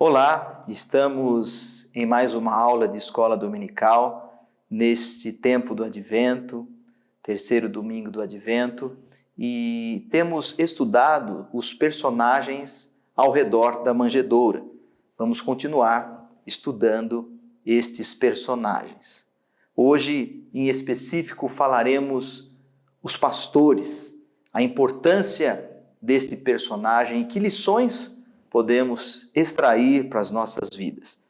Olá, estamos em mais uma aula de escola dominical, neste tempo do Advento, terceiro domingo do Advento, e temos estudado os personagens ao redor da manjedoura. Vamos continuar estudando estes personagens. Hoje, em específico, falaremos os pastores, a importância desse personagem e que lições podemos extrair para as nossas vidas.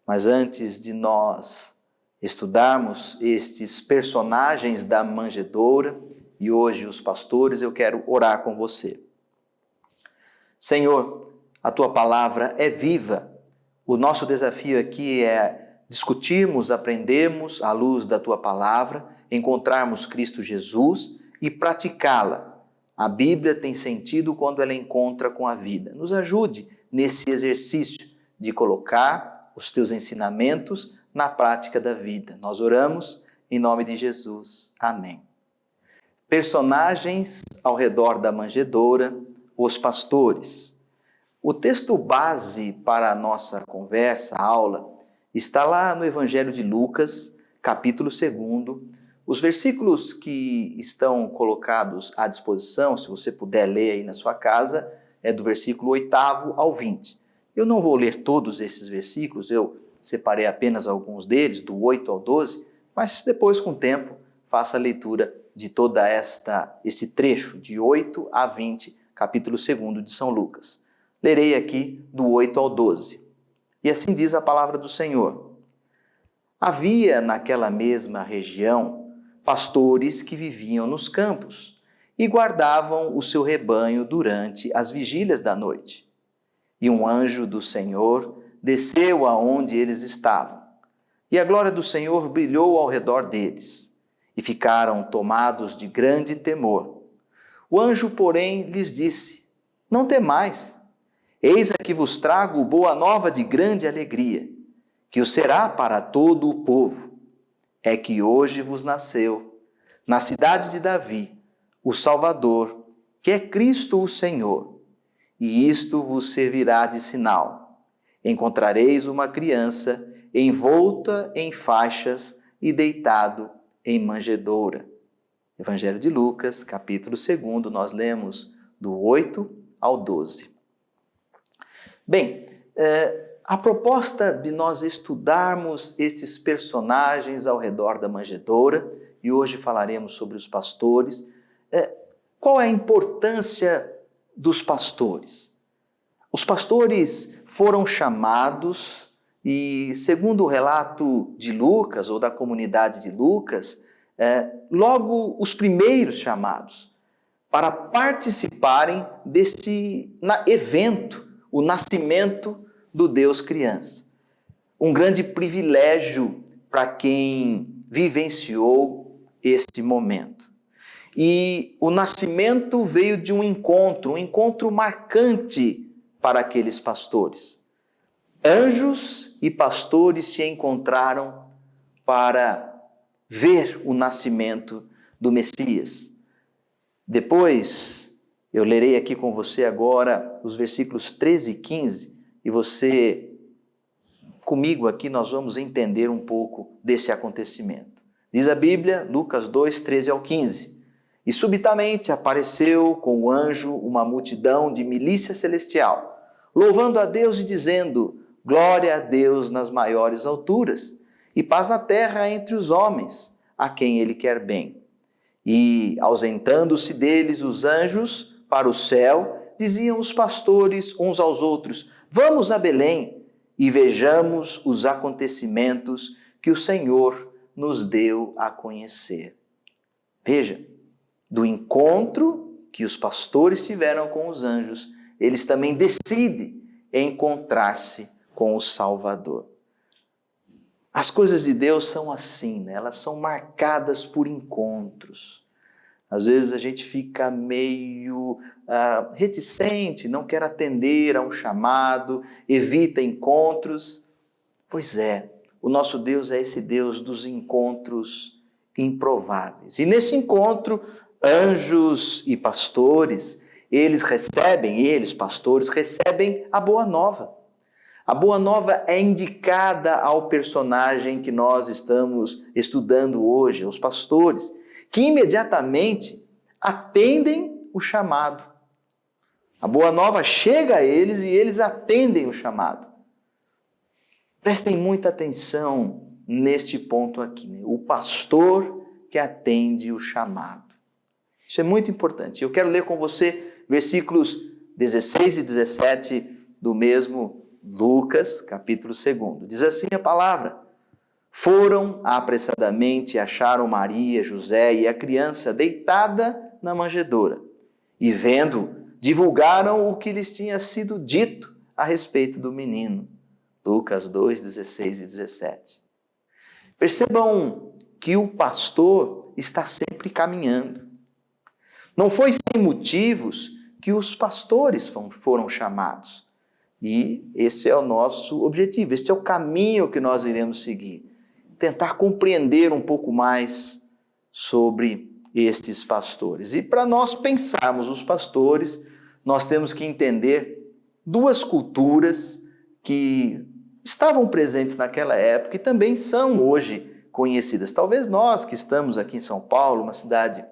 Mas antes de nós estudarmos estes personagens da manjedoura e hoje os pastores, eu quero orar com você. Senhor, a tua palavra é viva. O nosso desafio aqui é discutirmos, aprendermos à luz da tua palavra, encontrarmos Cristo Jesus e praticá-la. A Bíblia tem sentido quando ela encontra com a vida. Nos ajude nesse exercício de colocar os teus ensinamentos na prática da vida. Nós oramos em nome de Jesus. Amém. Personagens ao redor da manjedoura, os pastores. O texto base para a nossa conversa, a aula, está lá no Evangelho de Lucas, capítulo 2, os versículos que estão colocados à disposição, se você puder ler aí na sua casa, é do versículo 8 ao 20. Eu não vou ler todos esses versículos, eu separei apenas alguns deles, do 8 ao 12, mas depois, com o tempo, faça a leitura de toda esse trecho, de 8 a 20, capítulo 2 de São Lucas. Lerei aqui do 8 ao 12. E assim diz a palavra do Senhor. Havia naquela mesma região pastores que viviam nos campos e guardavam o seu rebanho durante as vigílias da noite. E um anjo do Senhor desceu aonde eles estavam, e a glória do Senhor brilhou ao redor deles, e ficaram tomados de grande temor. O anjo, porém, lhes disse: Não temais, eis aqui vos trago boa nova de grande alegria, que o será para todo o povo. É que hoje vos nasceu, na cidade de Davi, o Salvador, que é Cristo o Senhor. E isto vos servirá de sinal. Encontrareis uma criança envolta em faixas e deitado em manjedoura. Evangelho de Lucas, capítulo 2, nós lemos do 8 ao 12. Bem, a proposta de nós estudarmos estes personagens ao redor da manjedoura, e hoje falaremos sobre os pastores, qual é a importância dos pastores? Os pastores foram chamados, e segundo o relato de Lucas, ou da comunidade de Lucas, logo os primeiros chamados, para participarem desse evento, o nascimento do Deus criança. Um grande privilégio para quem vivenciou esse momento. E o nascimento veio de um encontro marcante para aqueles pastores. Anjos e pastores se encontraram para ver o nascimento do Messias. Depois, eu lerei aqui com você agora os versículos 13 e 15, e você, comigo aqui, nós vamos entender um pouco desse acontecimento. Diz a Bíblia, Lucas 2, 13 ao 15. E subitamente apareceu com o anjo uma multidão de milícia celestial, louvando a Deus e dizendo: Glória a Deus nas maiores alturas, e paz na terra entre os homens, a quem Ele quer bem. E, ausentando-se deles os anjos para o céu, diziam os pastores uns aos outros: Vamos a Belém e vejamos os acontecimentos que o Senhor nos deu a conhecer. Veja, do encontro que os pastores tiveram com os anjos, eles também decidem encontrar-se com o Salvador. As coisas de Deus são assim, né? Elas são marcadas por encontros. Às vezes a gente fica meio reticente, não quer atender a um chamado, evita encontros. Pois é, o nosso Deus é esse Deus dos encontros improváveis. E nesse encontro, anjos e pastores, eles, pastores, recebem a boa nova. A boa nova é indicada ao personagem que nós estamos estudando hoje, os pastores, que imediatamente atendem o chamado. A boa nova chega a eles e eles atendem o chamado. Prestem muita atenção neste ponto aqui, né? O pastor que atende o chamado. Isso é muito importante. Eu quero ler com você versículos 16 e 17 do mesmo Lucas, capítulo 2. Diz assim a palavra: foram apressadamente e acharam Maria, José e a criança deitada na manjedoura. E vendo, divulgaram o que lhes tinha sido dito a respeito do menino. Lucas 2, 16 e 17. Percebam que o pastor está sempre caminhando. Não foi sem motivos que os pastores foram chamados. E esse é o nosso objetivo, este é o caminho que nós iremos seguir. Tentar compreender um pouco mais sobre estes pastores. E para nós pensarmos os pastores, nós temos que entender duas culturas que estavam presentes naquela época e também são hoje conhecidas. Talvez nós que estamos aqui em São Paulo, uma cidade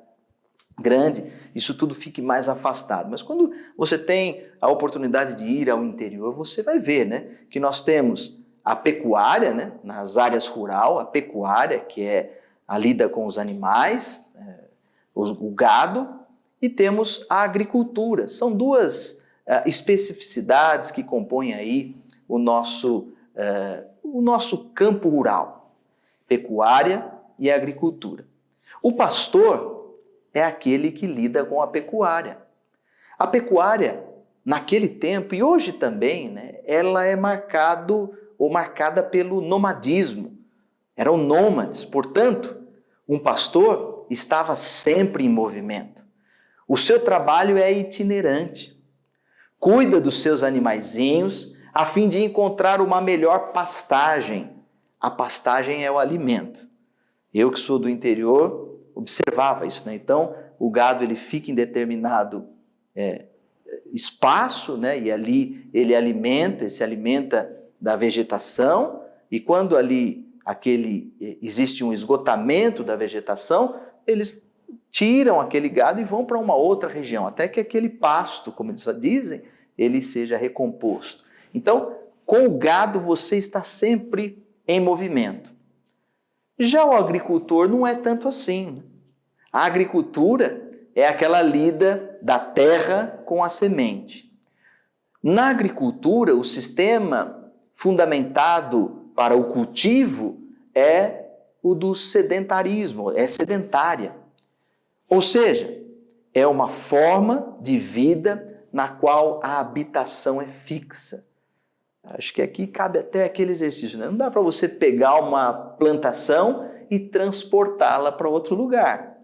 grande, isso tudo fique mais afastado. Mas quando você tem a oportunidade de ir ao interior, você vai ver, né, que nós temos a pecuária, né, nas áreas rurais, a pecuária, que é a lida com os animais, o gado, e temos a agricultura. São duas especificidades que compõem aí o nosso campo rural, pecuária e agricultura. O pastor é aquele que lida com a pecuária. A pecuária, naquele tempo, e hoje também, né, ela é marcada pelo nomadismo. Eram nômades, portanto, um pastor estava sempre em movimento. O seu trabalho é itinerante. Cuida dos seus animaizinhos a fim de encontrar uma melhor pastagem. A pastagem é o alimento. Eu que sou do interior observava isso, né? Então, o gado ele fica em determinado espaço, né? E ali ele se alimenta da vegetação, e quando ali existe um esgotamento da vegetação, eles tiram aquele gado e vão para uma outra região, até que aquele pasto, como eles dizem, ele seja recomposto. Então, com o gado você está sempre em movimento. Já o agricultor não é tanto assim. A agricultura é aquela lida da terra com a semente. Na agricultura, o sistema fundamentado para o cultivo é o do sedentarismo, é sedentária. Ou seja, é uma forma de vida na qual a habitação é fixa. Acho que aqui cabe até aquele exercício, né? Não dá para você pegar uma plantação e transportá-la para outro lugar.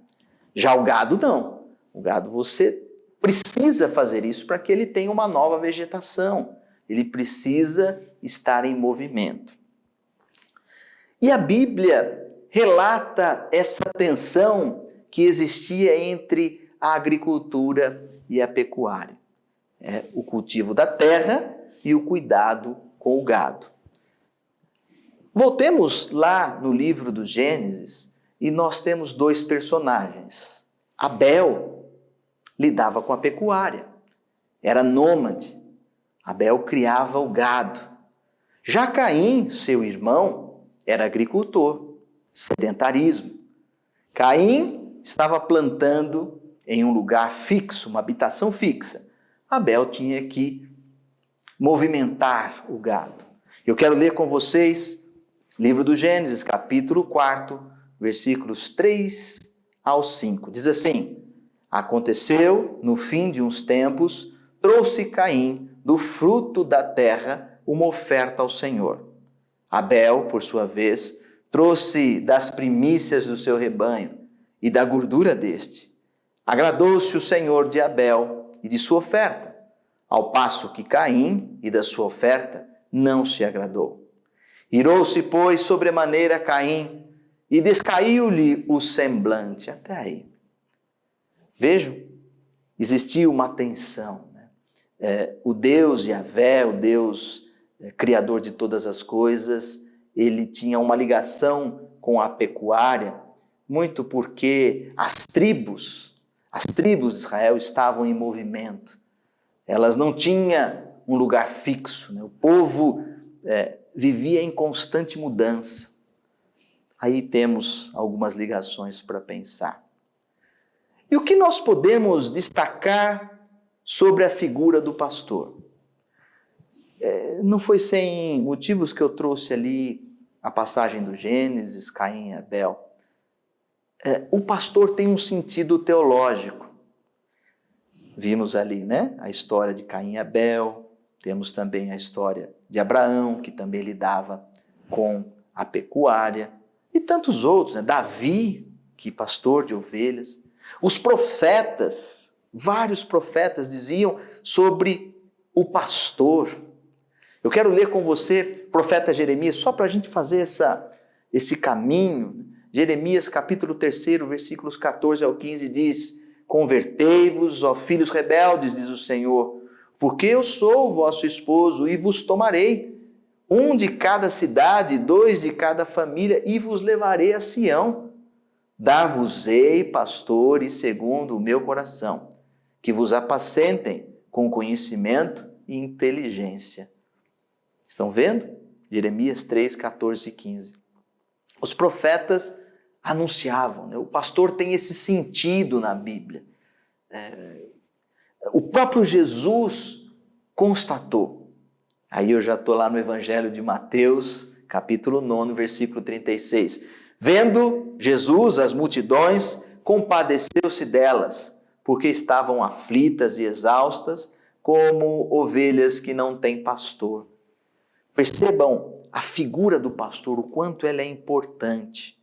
Já o gado não. O gado você precisa fazer isso para que ele tenha uma nova vegetação. Ele precisa estar em movimento. E a Bíblia relata essa tensão que existia entre a agricultura e a pecuária. O cultivo da terra e o cuidado com o gado. Voltemos lá no livro do Gênesis e nós temos dois personagens. Abel lidava com a pecuária, era nômade. Abel criava o gado. Já Caim, seu irmão, era agricultor, sedentarismo. Caim estava plantando em um lugar fixo, uma habitação fixa. Abel tinha que movimentar o gado. Eu quero ler com vocês livro do Gênesis, capítulo 4, versículos 3 ao 5. Diz assim: aconteceu, no fim de uns tempos, trouxe Caim do fruto da terra uma oferta ao Senhor. Abel, por sua vez, trouxe das primícias do seu rebanho e da gordura deste. Agradou-se o Senhor de Abel e de sua oferta, ao passo que Caim e da sua oferta não se agradou. Irou-se, pois, sobremaneira Caim, e descaiu-lhe o semblante. Até aí. Vejam, existia uma tensão, né? O Deus Yahvé, o Deus criador de todas as coisas, ele tinha uma ligação com a pecuária, muito porque as tribos de Israel estavam em movimento. Elas não tinham um lugar fixo, né? O povo vivia em constante mudança. Aí temos algumas ligações para pensar. E o que nós podemos destacar sobre a figura do pastor? Não foi sem motivos que eu trouxe ali a passagem do Gênesis, Caim e Abel. O pastor tem um sentido teológico. Vimos ali, né, a história de Caim e Abel, temos também a história de Abraão, que também lidava com a pecuária, e tantos outros, né? Davi, que pastor de ovelhas. Os profetas, vários profetas diziam sobre o pastor. Eu quero ler com você profeta Jeremias, só para a gente fazer esse caminho. Jeremias capítulo 3, versículos 14 ao 15 diz: convertei-vos, ó filhos rebeldes, diz o Senhor, porque eu sou o vosso esposo e vos tomarei, um de cada cidade, 2 de cada família, e vos levarei a Sião. Dar-vos-ei pastores segundo o meu coração, que vos apacentem com conhecimento e inteligência. Estão vendo? Jeremias 3, 14 e 15. Os profetas anunciavam, né? O pastor tem esse sentido na Bíblia. O próprio Jesus constatou. Aí eu já estou lá no Evangelho de Mateus, capítulo 9, versículo 36. Vendo Jesus as multidões, compadeceu-se delas, porque estavam aflitas e exaustas, como ovelhas que não têm pastor. Percebam a figura do pastor, o quanto ela é importante.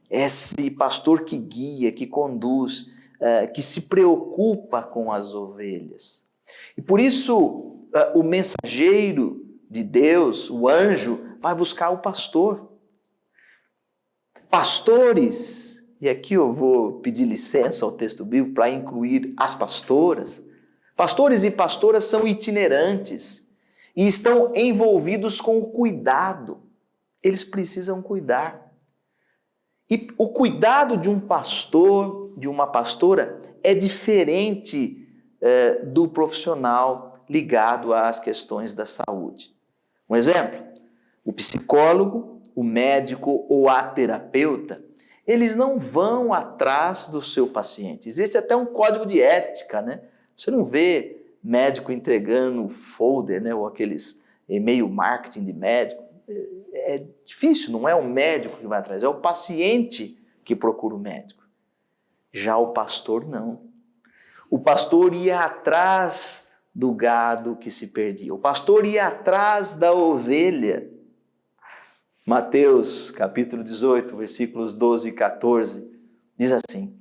Esse pastor que guia, que conduz, que se preocupa com as ovelhas. E por isso, o mensageiro de Deus, o anjo, vai buscar o pastor. Pastores, e aqui eu vou pedir licença ao texto bíblico para incluir as pastoras. Pastores e pastoras são itinerantes e estão envolvidos com o cuidado. Eles precisam cuidar. E o cuidado de um pastor, de uma pastora, é diferente do profissional ligado às questões da saúde. Um exemplo, o psicólogo, o médico ou a terapeuta, eles não vão atrás do seu paciente. Existe até um código de ética, né? Você não vê médico entregando folder, né? Ou aqueles e-mail marketing de médico. É difícil, não é o médico que vai atrás, é o paciente que procura o médico. Já o pastor, não. O pastor ia atrás do gado que se perdia. O pastor ia atrás da ovelha. Mateus, capítulo 18, versículos 12 e 14, diz assim: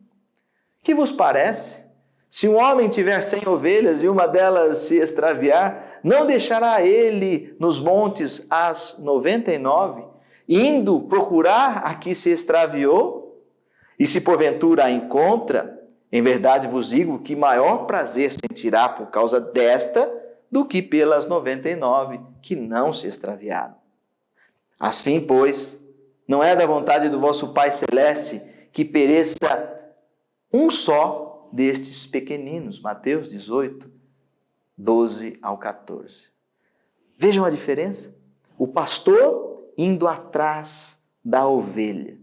que vos parece? Se um homem tiver 100 ovelhas e uma delas se extraviar, não deixará ele nos montes as 99, indo procurar a que se extraviou? E se porventura a encontra, em verdade vos digo que maior prazer sentirá por causa desta do que pelas 99 que não se extraviaram. Assim, pois, não é da vontade do vosso Pai Celeste que pereça um só destes pequeninos. Mateus 18, 12 ao 14. Vejam a diferença? O pastor indo atrás da ovelha.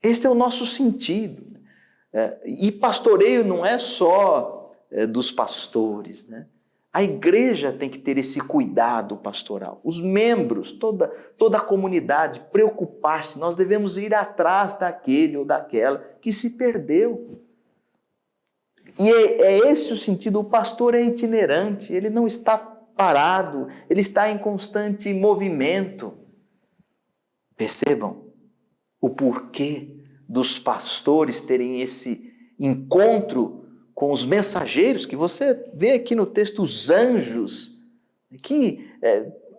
Este é o nosso sentido. E pastoreio não é só dos pastores, né? A igreja tem que ter esse cuidado pastoral. Os membros, toda a comunidade, preocupar-se. Nós devemos ir atrás daquele ou daquela que se perdeu. E é esse o sentido. O pastor é itinerante, ele não está parado, ele está em constante movimento. Percebam o porquê dos pastores terem esse encontro com os mensageiros, que você vê aqui no texto, os anjos, que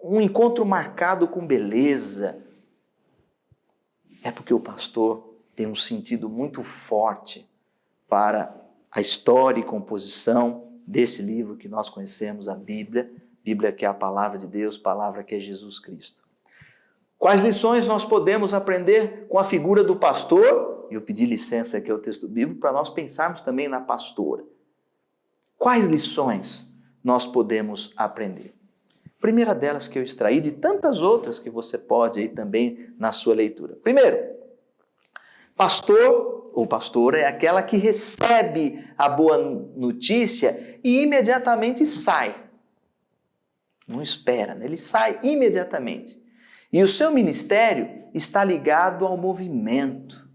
um encontro marcado com beleza, é porque o pastor tem um sentido muito forte para a história e composição desse livro que nós conhecemos, a Bíblia, Bíblia que é a palavra de Deus, palavra que é Jesus Cristo. Quais lições nós podemos aprender com a figura do pastor? Eu pedi licença aqui ao texto bíblico para nós pensarmos também na pastora. Quais lições nós podemos aprender? Primeira delas que eu extraí de tantas outras que você pode aí também na sua leitura. Primeiro, pastor ou pastora é aquela que recebe a boa notícia e imediatamente sai. Não espera, né? Ele sai imediatamente. E o seu ministério está ligado ao movimento.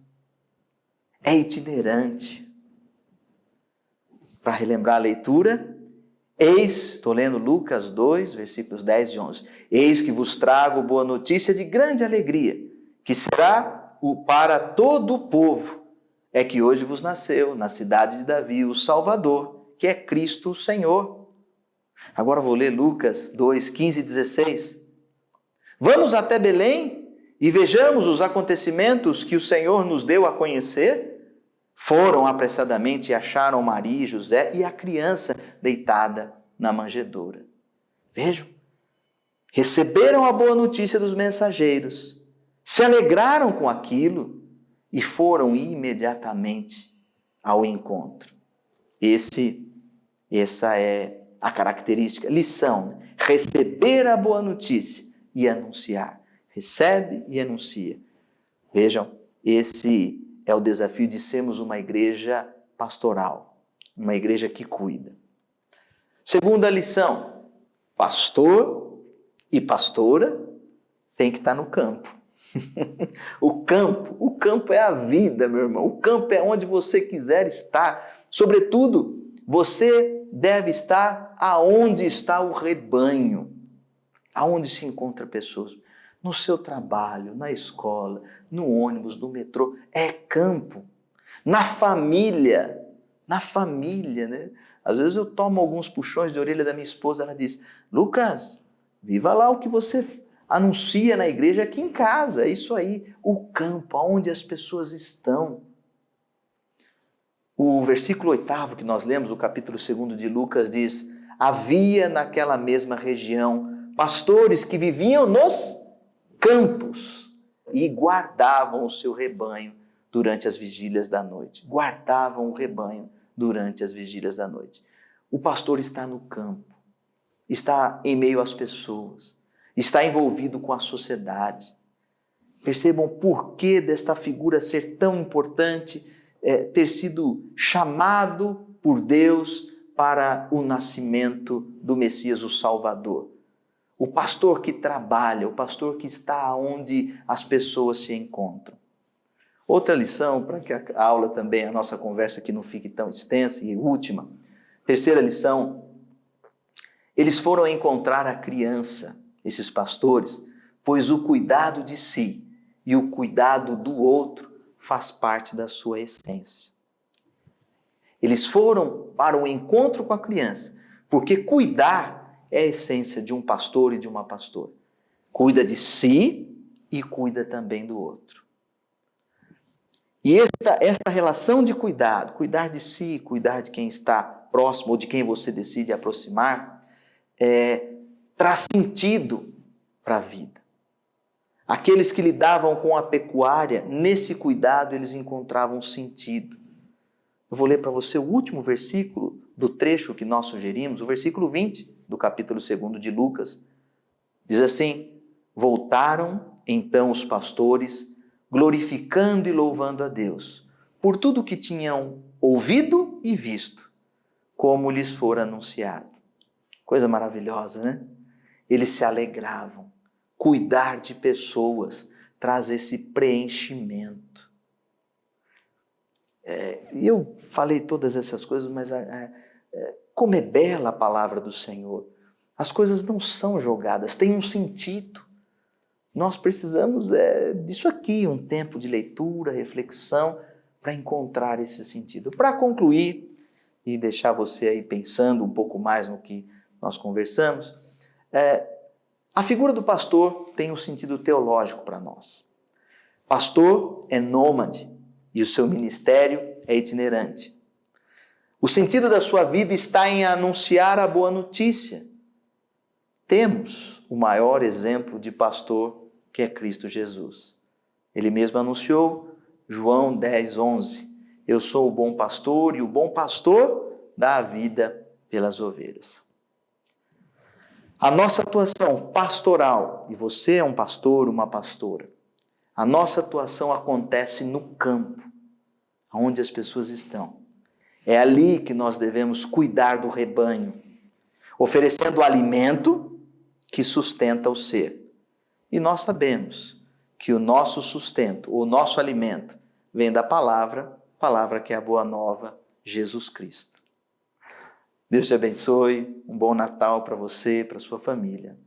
É itinerante. Para relembrar a leitura, estou lendo Lucas 2, versículos 10 e 11. Eis que vos trago boa notícia de grande alegria, que será para todo o povo. É que hoje vos nasceu, na cidade de Davi, o Salvador, que é Cristo o Senhor. Agora vou ler Lucas 2, 15 e 16. Vamos até Belém e vejamos os acontecimentos que o Senhor nos deu a conhecer. Foram apressadamente e acharam Maria e José e a criança deitada na manjedoura. Vejam, receberam a boa notícia dos mensageiros, se alegraram com aquilo e foram imediatamente ao encontro. Essa é a característica, lição, né? Receber a boa notícia e anunciar. Recebe e anuncia. Vejam, esse é o desafio de sermos uma igreja pastoral, uma igreja que cuida. Segunda lição, pastor e pastora tem que estar no campo. O campo é a vida, meu irmão. O campo é onde você quiser estar. Sobretudo, você deve estar aonde está o rebanho. Aonde se encontra pessoas? No seu trabalho, na escola, no ônibus, no metrô. É campo. Na família, né? Às vezes eu tomo alguns puxões de orelha da minha esposa, ela diz, Lucas, viva lá o que você anuncia na igreja aqui em casa, é isso aí, o campo, onde as pessoas estão. O versículo 8º que nós lemos, o capítulo 2 de Lucas diz, havia naquela mesma região pastores que viviam nos campos e guardavam o seu rebanho durante as vigílias da noite. Guardavam o rebanho durante as vigílias da noite. O pastor está no campo, está em meio às pessoas, está envolvido com a sociedade. Percebam o porquê desta figura ser tão importante, ter sido chamado por Deus para o nascimento do Messias, o Salvador. O pastor que trabalha, o pastor que está onde as pessoas se encontram. Outra lição, para que a aula também, a nossa conversa aqui não fique tão extensa, e última. Terceira lição, eles foram encontrar a criança, esses pastores, pois o cuidado de si e o cuidado do outro faz parte da sua essência. Eles foram para o encontro com a criança, porque cuidar é a essência de um pastor e de uma pastora. Cuida de si e cuida também do outro. E esta relação de cuidado, cuidar de si, cuidar de quem está próximo ou de quem você decide aproximar, traz sentido para a vida. Aqueles que lidavam com a pecuária, nesse cuidado eles encontravam sentido. Eu vou ler para você o último versículo do trecho que nós sugerimos, o versículo 20 do capítulo 2 de Lucas. Diz assim, voltaram então os pastores, glorificando e louvando a Deus, por tudo o que tinham ouvido e visto, como lhes fora anunciado. Coisa maravilhosa, né? Eles se alegravam. Cuidar de pessoas traz esse preenchimento. E eu falei todas essas coisas, mas como é bela a palavra do Senhor. As coisas não são jogadas, têm um sentido. Nós precisamos disso aqui, um tempo de leitura, reflexão, para encontrar esse sentido. Para concluir e deixar você aí pensando um pouco mais no que nós conversamos, a figura do pastor tem um sentido teológico para nós. Pastor é nômade e o seu ministério é itinerante. O sentido da sua vida está em anunciar a boa notícia. Temos o maior exemplo de pastor, que é Cristo Jesus. Ele mesmo anunciou, João 10:11, eu sou o bom pastor e o bom pastor dá a vida pelas ovelhas. A nossa atuação pastoral, e você é um pastor, uma pastora, a nossa atuação acontece no campo, onde as pessoas estão. É ali que nós devemos cuidar do rebanho, oferecendo alimento que sustenta o ser. E nós sabemos que o nosso sustento, o nosso alimento, vem da palavra que é a boa nova, Jesus Cristo. Deus te abençoe, um bom Natal para você e para sua família.